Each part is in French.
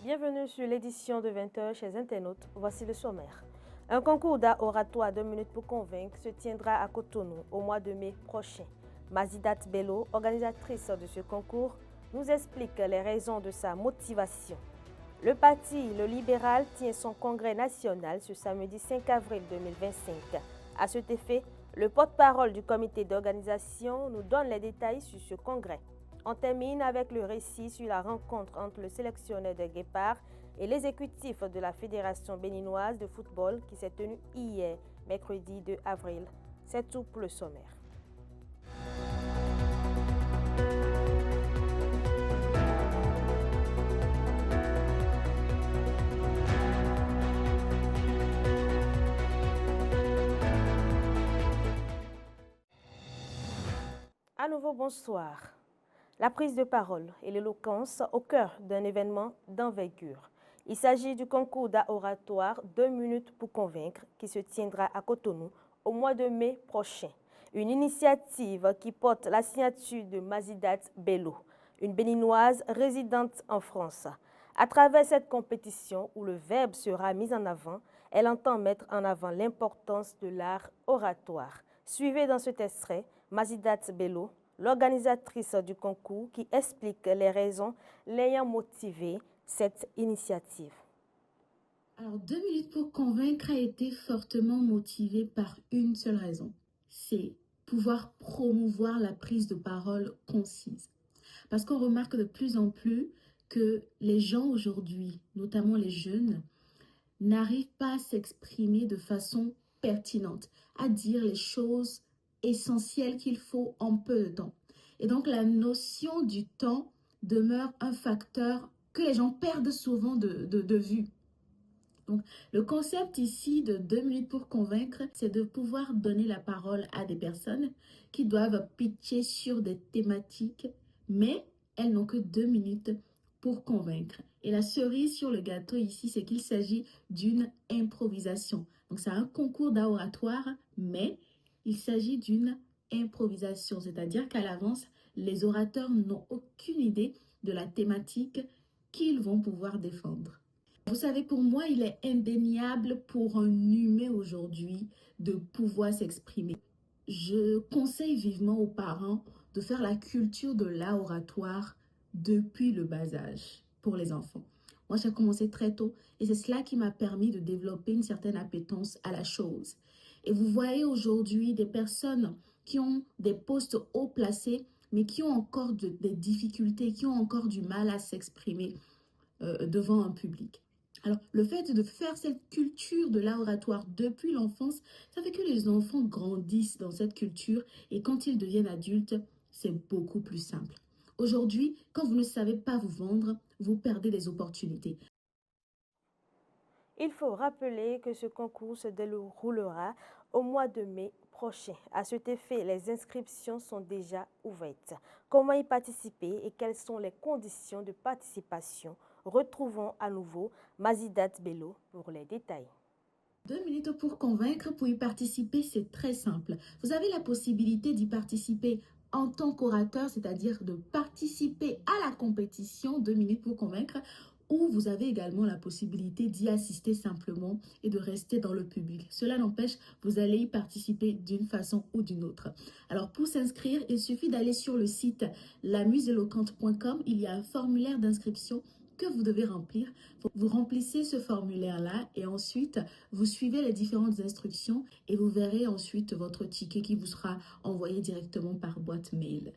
Bienvenue sur l'édition de 20h chez internautes. Voici le sommaire. Un concours d'art oratoire 2 minutes pour convaincre se tiendra à Cotonou au mois de mai prochain. Mazidat Bello, organisatrice de ce concours, nous explique les raisons de sa motivation. Le parti Le Libéral tient son congrès national ce samedi 5 avril 2025. À cet effet, le porte-parole du comité d'organisation nous donne les détails sur ce congrès. On termine avec le récit sur la rencontre entre le sélectionneur des Guépards et l'exécutif de la Fédération béninoise de football qui s'est tenue hier, mercredi 2 avril. C'est tout pour le sommaire. À nouveau, bonsoir. La prise de parole et l'éloquence au cœur d'un événement d'envergure. Il s'agit du concours d'art oratoire 2 minutes pour convaincre qui se tiendra à Cotonou au mois de mai prochain. Une initiative qui porte la signature de Mazidat Bello, une béninoise résidente en France. À travers cette compétition où le verbe sera mis en avant, elle entend mettre en avant l'importance de l'art oratoire. Suivez dans cet extrait Mazidat Bello, l'organisatrice du concours, qui explique les raisons l'ayant motivé cette initiative. Alors, 2 minutes pour convaincre a été fortement motivé par une seule raison, c'est pouvoir promouvoir la prise de parole concise. Parce qu'on remarque de plus en plus que les gens aujourd'hui, notamment les jeunes, n'arrivent pas à s'exprimer de façon pertinente, à dire les choses essentielles qu'il faut en peu de temps. Et donc la notion du temps demeure un facteur que les gens perdent souvent de vue. Donc, le concept ici de 2 minutes pour convaincre, c'est de pouvoir donner la parole à des personnes qui doivent pitcher sur des thématiques, mais elles n'ont que 2 minutes pour convaincre. Et la cerise sur le gâteau ici, c'est qu'il s'agit d'une improvisation. Donc, c'est un concours d'art oratoire, mais il s'agit d'une improvisation, c'est-à-dire qu'à l'avance, les orateurs n'ont aucune idée de la thématique qu'ils vont pouvoir défendre. Vous savez, pour moi, il est indéniable pour un humain aujourd'hui de pouvoir s'exprimer. Je conseille vivement aux parents de faire la culture de l'art oratoire depuis le bas âge pour les enfants. Moi, j'ai commencé très tôt et c'est cela qui m'a permis de développer une certaine appétence à la chose. Et vous voyez aujourd'hui des personnes qui ont des postes haut placés, mais qui ont encore des difficultés, qui ont encore du mal à s'exprimer devant un public. Alors, le fait de faire cette culture de l'art oratoire depuis l'enfance, ça fait que les enfants grandissent dans cette culture et quand ils deviennent adultes, c'est beaucoup plus simple. Aujourd'hui, quand vous ne savez pas vous vendre, vous perdez des opportunités. Il faut rappeler que ce concours se déroulera au mois de mai prochain. À cet effet, les inscriptions sont déjà ouvertes. Comment y participer et quelles sont les conditions de participation? Retrouvons à nouveau Mazidat Bello pour les détails. 2 minutes pour convaincre, pour y participer, c'est très simple. Vous avez la possibilité d'y participer en tant qu'orateur, c'est-à-dire de participer à la compétition 2 minutes pour convaincre, ou vous avez également la possibilité d'y assister simplement et de rester dans le public. Cela n'empêche, vous allez y participer d'une façon ou d'une autre. Alors pour s'inscrire, il suffit d'aller sur le site lamuseéloquente.com. Il y a un formulaire d'inscription que vous devez remplir. Vous remplissez ce formulaire-là et ensuite, vous suivez les différentes instructions et vous verrez ensuite votre ticket qui vous sera envoyé directement par boîte mail.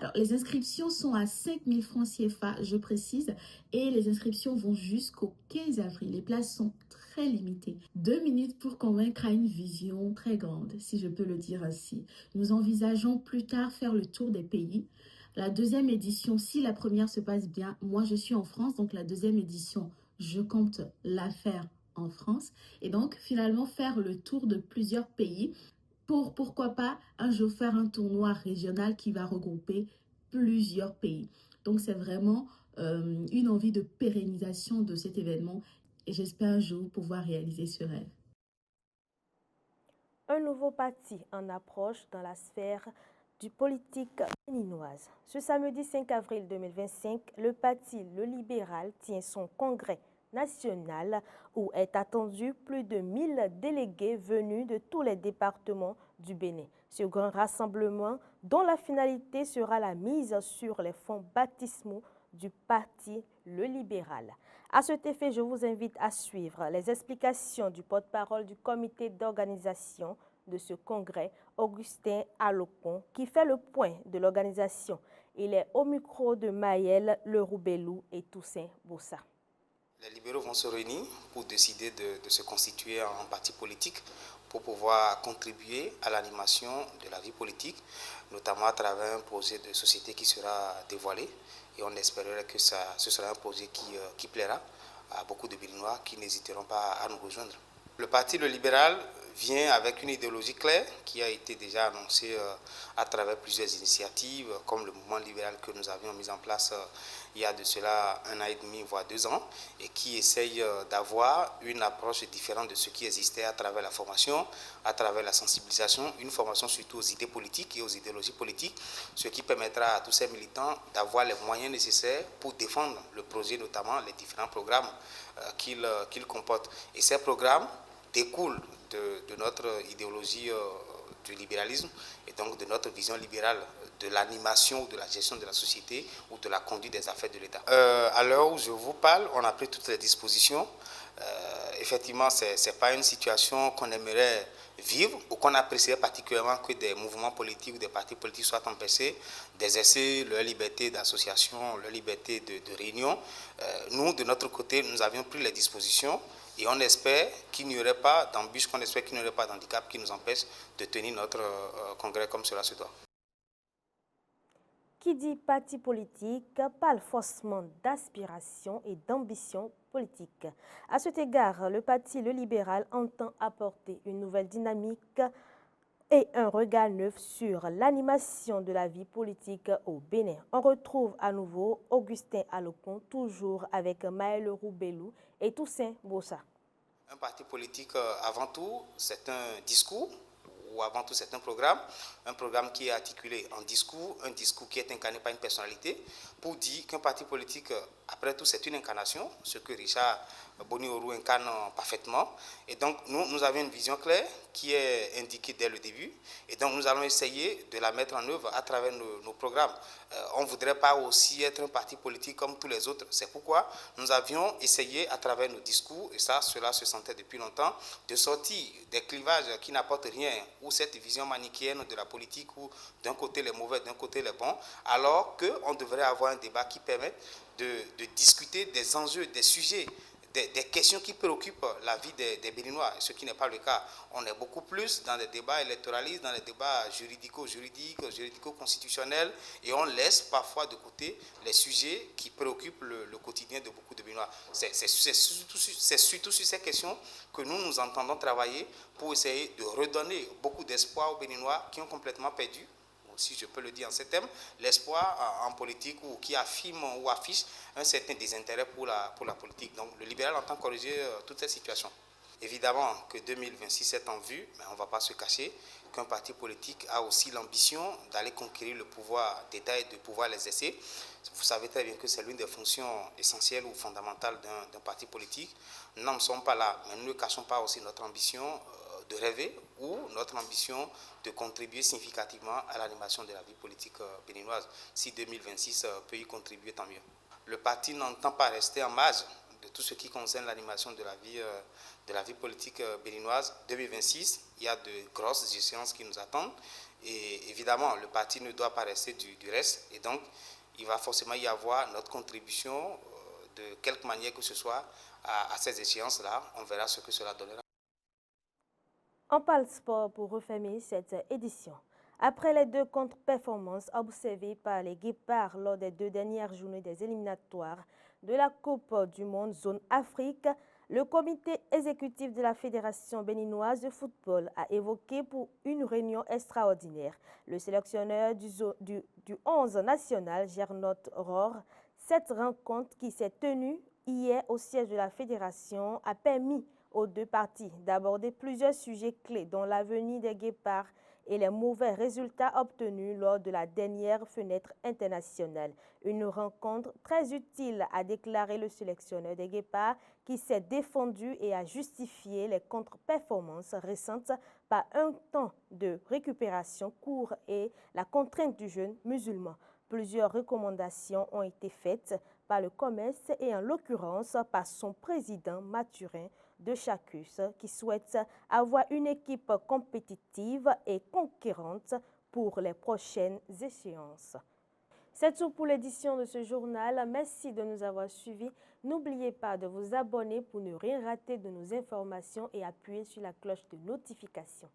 Alors, les inscriptions sont à 5 000 francs CFA, je précise, et les inscriptions vont jusqu'au 15 avril. Les places sont très limitées. 2 minutes pour convaincre a une vision très grande, si je peux le dire ainsi. Nous envisageons plus tard faire le tour des pays. La deuxième édition, si la première se passe bien, moi je suis en France, donc la deuxième édition, je compte la faire en France. Et donc, finalement, faire le tour de plusieurs pays pour, pourquoi pas, un jour faire un tournoi régional qui va regrouper plusieurs pays. Donc, c'est vraiment une envie de pérennisation de cet événement et j'espère un jour pouvoir réaliser ce rêve. Un nouveau parti en approche dans la sphère du politique béninoise. Ce samedi 5 avril 2025, le parti Le Libéral tient son congrès national où est attendu plus de 1000 délégués venus de tous les départements du Bénin. Ce grand rassemblement, dont la finalité sera la mise sur les fonds baptismaux du parti Le Libéral. À cet effet, je vous invite à suivre les explications du porte-parole du comité d'organisation de ce congrès, Augustin Alocon, qui fait le point de l'organisation. Il est au micro de Maël Leroubelou et Toussaint Bossa. Les libéraux vont se réunir pour décider de se constituer en parti politique pour pouvoir contribuer à l'animation de la vie politique, notamment à travers un projet de société qui sera dévoilé. Et on espérerait que ce sera un projet qui plaira à beaucoup de Béninois qui n'hésiteront pas à nous rejoindre. Le parti Le Libéral vient avec une idéologie claire qui a été déjà annoncée à travers plusieurs initiatives, comme le mouvement libéral que nous avions mis en place il y a de cela 1 an et demi, voire 2 ans, et qui essaye d'avoir une approche différente de ce qui existait à travers la formation, à travers la sensibilisation, une formation surtout aux idées politiques et aux idéologies politiques, ce qui permettra à tous ces militants d'avoir les moyens nécessaires pour défendre le projet, notamment les différents programmes qu'il comporte. Et ces programmes découlent de notre idéologie du libéralisme et donc de notre vision libérale de l'animation, de la gestion de la société ou de la conduite des affaires de l'État. À l'heure où je vous parle, on a pris toutes les dispositions. Effectivement, ce n'est pas une situation qu'on aimerait vivre ou qu'on apprécierait particulièrement que des mouvements politiques ou des partis politiques soient empêchés d'exercer leur liberté d'association, leur liberté de réunion. Nous, de notre côté, nous avions pris les dispositions et on espère qu'il n'y aurait pas d'embûches, qu'on espère qu'il n'y aurait pas d'handicap qui nous empêche de tenir notre congrès comme cela se doit. Qui dit parti politique parle forcément d'aspiration et d'ambition politique. À cet égard, le parti Le Libéral entend apporter une nouvelle dynamique et un regard neuf sur l'animation de la vie politique au Bénin. On retrouve à nouveau Augustin Alocon, toujours avec Maël Roubelou et Toussaint Bossa. Un parti politique, avant tout, c'est un discours, ou avant tout, c'est un programme qui est articulé en discours, un discours qui est incarné par une personnalité, pour dire qu'un parti politique, après tout, c'est une incarnation, ce que Richard Boni-Orou incarne parfaitement. Et donc, nous avons une vision claire qui est indiquée dès le début. Et donc, nous allons essayer de la mettre en œuvre à travers nos programmes. On ne voudrait pas aussi être un parti politique comme tous les autres. C'est pourquoi nous avions essayé à travers nos discours, et cela se sentait depuis longtemps, de sortir des clivages qui n'apportent rien, ou cette vision manichéenne de la politique où d'un côté les mauvais, d'un côté les bons, alors qu'on devrait avoir un débat qui permette de discuter des enjeux, des sujets, des questions qui préoccupent la vie des Béninois, ce qui n'est pas le cas. On est beaucoup plus dans des débats électoralistes, dans des débats juridico-constitutionnels, et on laisse parfois de côté les sujets qui préoccupent le quotidien de beaucoup de Béninois. C'est surtout sur ces questions que nous entendons travailler pour essayer de redonner beaucoup d'espoir aux Béninois qui ont complètement perdu, si je peux le dire en ces termes, l'espoir en politique ou qui affirme ou affiche un certain désintérêt pour la politique. Donc le libéral entend corriger toute cette situation. Évidemment que 2026 est en vue, mais on ne va pas se cacher qu'un parti politique a aussi l'ambition d'aller conquérir le pouvoir d'État et de pouvoir l'exercer. Vous savez très bien que c'est l'une des fonctions essentielles ou fondamentales d'un parti politique. Nous n'en sommes pas là, mais nous ne cachons pas aussi notre ambition de rêver ou notre ambition de contribuer significativement à l'animation de la vie politique béninoise. Si 2026 peut y contribuer, tant mieux. Le parti n'entend pas rester en marge de tout ce qui concerne l'animation de la vie politique béninoise. 2026, il y a de grosses échéances qui nous attendent et évidemment, le parti ne doit pas rester du reste et donc, il va forcément y avoir notre contribution de quelque manière que ce soit à ces échéances-là. On verra ce que cela donnera. On parle sport pour refermer cette édition. Après les 2 contre-performances observées par les Guépards lors des 2 dernières journées des éliminatoires de la Coupe du Monde Zone Afrique, le comité exécutif de la Fédération béninoise de football a évoqué pour une réunion extraordinaire le sélectionneur du 11 national, Gernot Rohr. Cette rencontre qui s'est tenue hier au siège de la Fédération a permis aux 2 parties d'aborder plusieurs sujets clés dont l'avenir des Guépards et les mauvais résultats obtenus lors de la dernière fenêtre internationale. Une rencontre très utile, a déclaré le sélectionneur des Guépards, qui s'est défendu et a justifié les contre-performances récentes par un temps de récupération court et la contrainte du jeûne musulman. Plusieurs recommandations ont été faites par le commerce et en l'occurrence par son président Mathurin de Chacus, qui souhaite avoir une équipe compétitive et conquérante pour les prochaines échéances. C'est tout pour l'édition de ce journal. Merci de nous avoir suivis. N'oubliez pas de vous abonner pour ne rien rater de nos informations et appuyer sur la cloche de notification.